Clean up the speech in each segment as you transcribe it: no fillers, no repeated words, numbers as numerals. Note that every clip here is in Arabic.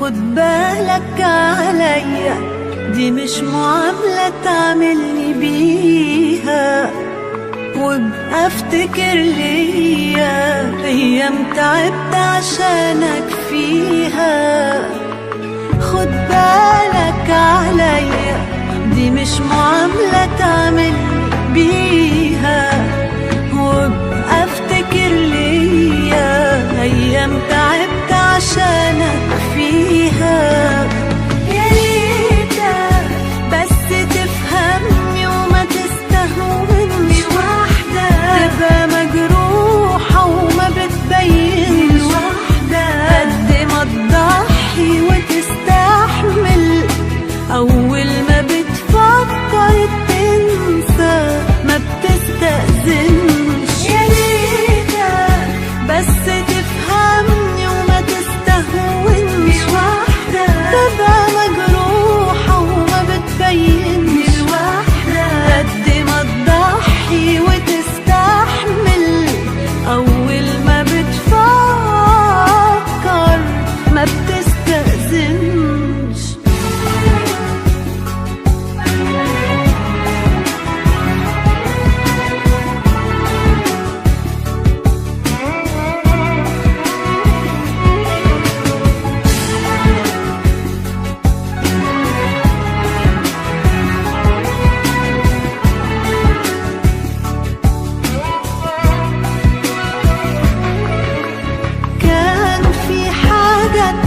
خد بالك عليا، دي مش معاملة تعملني بيها، وابقى افتكر ليا ايام تعبت عشانك فيها. خد بالك عليا، دي مش معاملة تعملني بيها، وابقى افتكر ليا ايام تعبت عشانك فيها. يا ريتك بس تفهمني وما تستهونش واحدة، تبقى مجروحة وما بتبينش واحدة، قد ما تضحي وتستحمل أول ما بتفكر تنسى ما بتستأذنش. يا ريتك بس تفهمني وما تستهونش واحدة، تبقى مجروحة وما بتبينش واحدة، قد ما تضحي وتستحمل أول ما بتفكر ما بتستأذنش.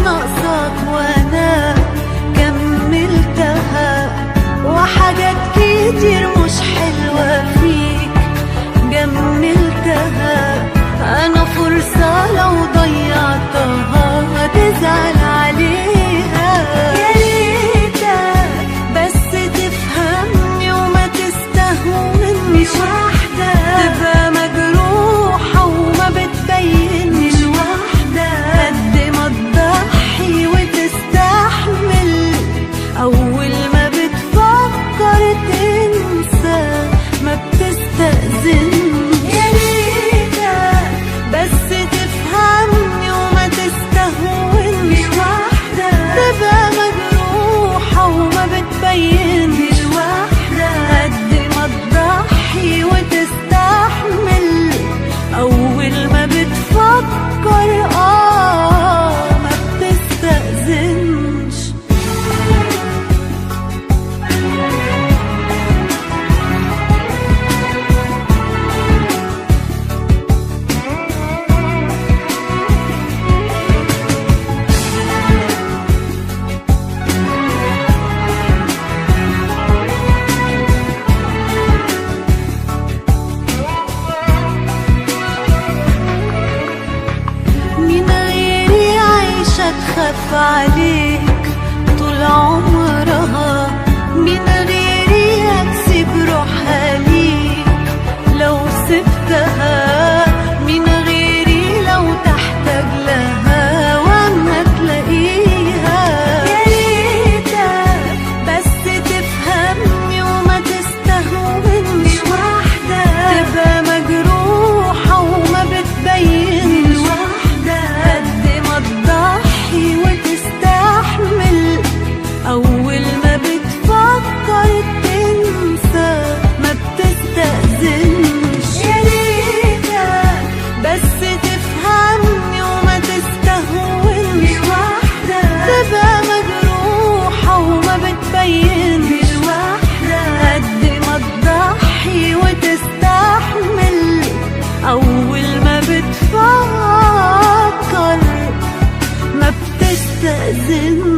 ناقصك وانا كملتها، وحاجات كتير مش حلوة فيك جملتها، انا فرصة لو ضيعتها هتزعل عليها. يا ريتك بس تفهمني وما تستهونش واحدة، تبقى مجروحة وما بتبينش واحدة، قد ما تضحي وتستحمل أول ما بتفكر تنسى ما بتستأذنش. يا ريتك بس تفهمني وما تستهونش واحدة، تبقى مجروحة وما بتبينش واحدة، قد ما تضحي وتستحمل أول ما بتفكر ما بتستأذنش. تخاف عليك طول عمرها، من غيري هتسيب روحها ليك لو سبتها، من غيري لو تحتاج لها واما تلاقيها. يا ريتك بس تفهمني وما تستهونش واحدة، تبقى مجروحة وما بتبينش واحدة، قد ما تضحي وتستحمل أول ما بتفكر تنسى ما بتستأذنش. يا ريتك بس تفهمني وما تستهونش واحدة، تبقى مجروحة وما بتبينش واحدة، قد ما تضحي وتستحمل أول ما بتفكر ما بتستأذنش.